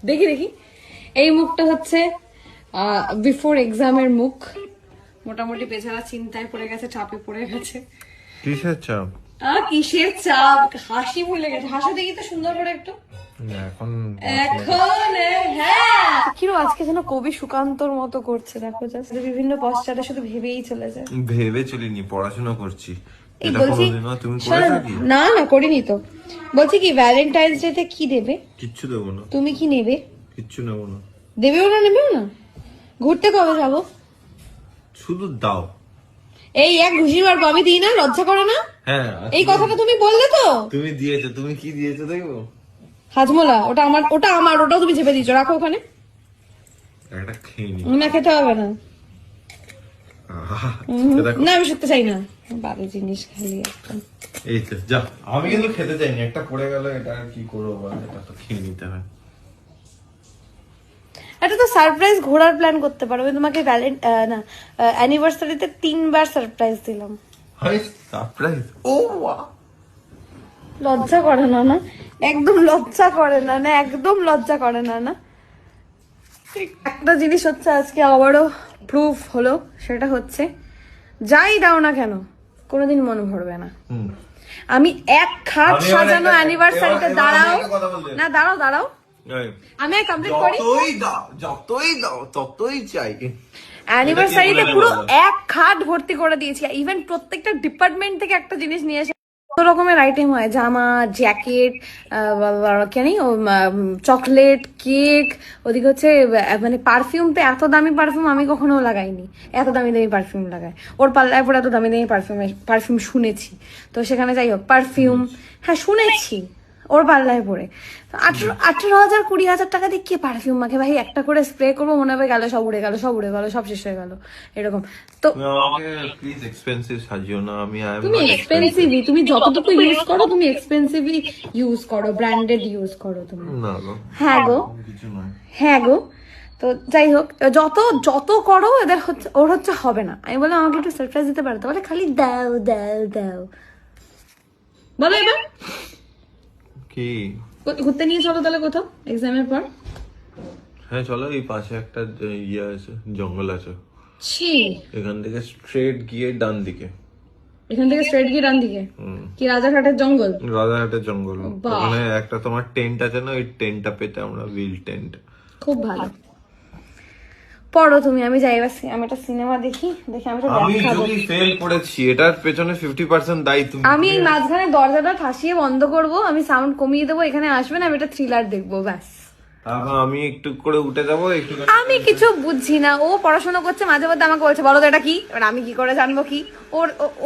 দেখি দেখি, এই মুখটা হচ্ছে বিফোর এক্সামের মুখ। মোটামুটি বেচারা চিন্তায় পড়ে গেছে, চাপে পড়ে গেছে। কিসের চাপ? কিসের চাপ? হাসি ভুলে গেছে। হাসো দেখি তো সুন্দর করে একটু। এখন হ্যাঁ, কিরো আজকে যেন কবি সুকান্তর মতো করছে, দেখো জাস্ট বিভিন্ন পশ্চাতে শুধু ভেবেই চলে যায়। ভেবে চলিনি, পড়াশোনা করছি। এই এটা বলছি, কোনোদিনও তুমি করেছো কি? না না করিনি তো। বলছি কি ভ্যালেন্টাইন্স ডে তে কি দেবে? কিচ্ছু দেবো না। তুমি কি নেবে? কিচ্ছু নেবো না। দেবেও না, নেবেও না? ঘুরতে কবে যাবো? শুধু দাও। এই এক ঘুষি মারবো, আমি দিই না? লজ্জা করে না? হ্যাঁ, এই কথাটা তুমি বললে তো। তুমি দিয়েছো। তুমি কি দিয়েছো দেখবো? হাজমোলা, ওটা আমার, ওটাও তুমি চেপে দিয়েছো, রাখো ওখানে। একটা খেয়ে নি। না খেতে হবে না। আহা, না আমি শুনতে চাই না, বাজে জিনিস খালি একটা। এই তো যা। আমি কিন্তু খেতে চাইনি, একটা পড়ে গেল, এটা আর কি করবো বল, এটা তো খেয়ে নিতে হয়। এটা তো সারপ্রাইজ ঘোরার প্ল্যান করতে পারো। আমি তোমাকে না অ্যানিভার্সারিতে 3 বার সারপ্রাইজ দিলাম। সারপ্রাইজ? ও বাহ, লজ্জা করে না? না একদম লজ্জা করে না, না একদম লজ্জা করে না। না একটা জিনিস হচ্ছে আজকে আবারও প্রুফ হলো, সেটা হচ্ছে যাই দাও না কেন কোনোদিন মন ভরবে না। আমি এক খাট সাজানো অ্যানিভার্সারিতে দাঁড়াও না, দাঁড়াও আমি কমপ্লিট করি। যতই দাও ততই চাই। অ্যানিভার্সারিতে পুরো এক খাট ভর্তি করে দিয়েছি, ইভেন প্রত্যেকটা ডিপার্টমেন্ট থেকে একটা জিনিস নিয়ে এসে কত রকমের আইটেম হয়, জামা, জ্যাকেট, চকলেট, কেক, ওদিকে হচ্ছে মানে পারফিউম। তো এত দামি পারফিউম আমি কখনো লাগাইনি, এত দামি দামি পারফিউম লাগাই। ওর পাল্লায় পরে এত দামি দামি পারফিউম শুনেছি, তো সেখানে যাই হোক পারফিউম, হ্যাঁ শুনেছি ওর পাল্লায় পড়ে 18,000 20,000 টাকা দিয়ে কে পারফিউম মাখে ভাই? একটা করে স্প্রে করবো, মনে হবে গেল, সব উড়ে গেল, সব শেষ হয়ে গেল, এরকম। তো প্লিজ এক্সপেন্সিভ সাজিও না। তুমি এক্সপেন্সিভই, তুমি যতটুকু ইউজ করো তুমি এক্সপেন্সিভই ইউজ করো, ব্র্যান্ডেড ইউজ করো তুমি। না গো, হ্যাঁ গো, কিছু নয়। হ্যাঁ গো। তো যাই হোক, যত করো এদের হচ্ছে, ওর হচ্ছে হবে না। আমি বললাম আমাকে একটু সারপ্রাইজ দিতে পারতো, বলে খালি দাও দাও দাও। বলো এবার কি ঘুরতে নিয়ে চলো তাহলে কোথাও এক্সামের পর। হ্যাঁ চলো, এই পাশে একটা ইয়ে আছে, জঙ্গল আছে। ছি, এখান থেকে স্ট্রেট গিয়ে ডান দিকে। এখান থেকে স্ট্রেট গিয়ে ডান দিকে? কি রাজারহাটের জঙ্গল? রাজারহাটের জঙ্গল। ওখানে একটা তোমার টেন্ট আছে না, ওই টেন্টটা পেতে আমরা হুইল টেন্ট। খুব ভালো। পড়ো তুমি, আমি যাই এবার, আমি একটা সিনেমা দেখি। আমি তো আমি দেখাবো। যদি ফেল করেছি এটার পেছনে 50% দায়ী তুমি। আমি এই মাঝখানে দরজাটা ঠাসিয়ে বন্ধ করব, আমি সাউন্ড কমিয়ে দেবো, এখানে আসবেন, আমি একটা থ্রিলার দেখবো, ব্যাস। তারপর আমি একটু করে উঠে যাবো, একটু। আমি কিছু বুঝছি না, ও পড়াশোনা করছে, মাঝে মধ্যে আমাকে বলছে বলো তো এটা কি, এবার আমি কি করে জানবো কি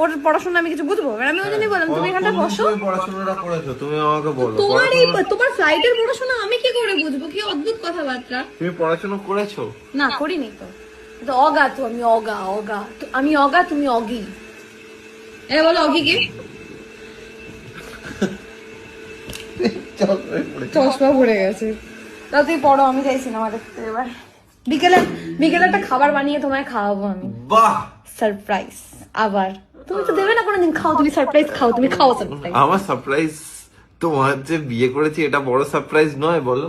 ওর পড়াশোনা? আমি কিছু বুঝবো? এবার আমি ওই জন্যই বললাম তুমি এখানটা বসো। তুমি পড়াশোনাটা করেছো, তুমি আমাকে বলো। তোমার ফ্লাইটের পড়াশোনা আমি কি করে বুঝবো? কি অদ্ভুত কথাবার্তা। তুমি পড়াশোনা করেছো? না করিনি তো। অগা তো আমি অগা, আমি অগা, তুমি অগি। এ বলো অগি কি? চশমা পড়ে গেছে। তা তুই পড়ো, আমি যাই সিনেমা দেখতে এবার। বিকেলে একটা খাবার বানিয়ে তোমায় খাওয়াবো আমি। বাহ, সারপ্রাইজ। আবার তুমি তো দেবে না কোনোদিন, খাও তুমি সারপ্রাইজ, খাও তুমি, খাও সারপ্রাইজ। আমার সারপ্রাইজ তোমার যে বিয়ে করেছি এটা বড় সারপ্রাইজ নয় বলো?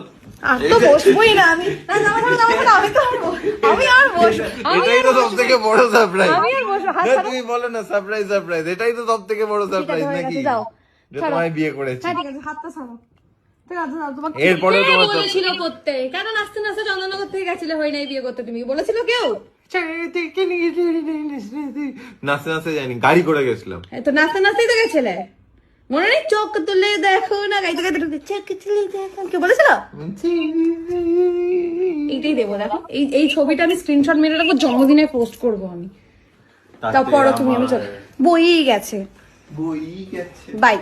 আর তো বসবোই না আমি। না না না, আমি তো আর বসবো। এটাই তো সবথেকে বড় সারপ্রাইজ। আমি আর বসবো। হাত ছাড়ো। তুমি বলো না সারপ্রাইজ, এটাই তো সবথেকে বড় সারপ্রাইজ নাকি? যাও, যে তোমায় বিয়ে করেছি। হ্যাঁ ঠিক আছে, হাতটা ছাড়ো। ঠিক আছে, তোমাকে এরপরে তোমার বলেছিল করতে, কেন নাচতে নাচতে চন্দননগর থেকে গেছিলে, হয় নাই বিয়ে করতে? তুমি বলেছিল কেউ? নাচতে নাচতে যাইনি, গাড়ি করে গেছিলাম। তো নাচতে নাচতেই তো গেছিলে, মনে নেই? চোখ তুলে দেখো না, গাইতে গাইতে চোখ তুলে দেখো, কেউ বলেছিল? এইটাই দেবো, দেখো এই ছবিটা আমি স্ক্রিনশট মেরে রাখবো, জন্মদিনে পোস্ট করবো আমি। তারপরও তুমি, আমি চলো, বই গেছে। বই গেছে। বাই।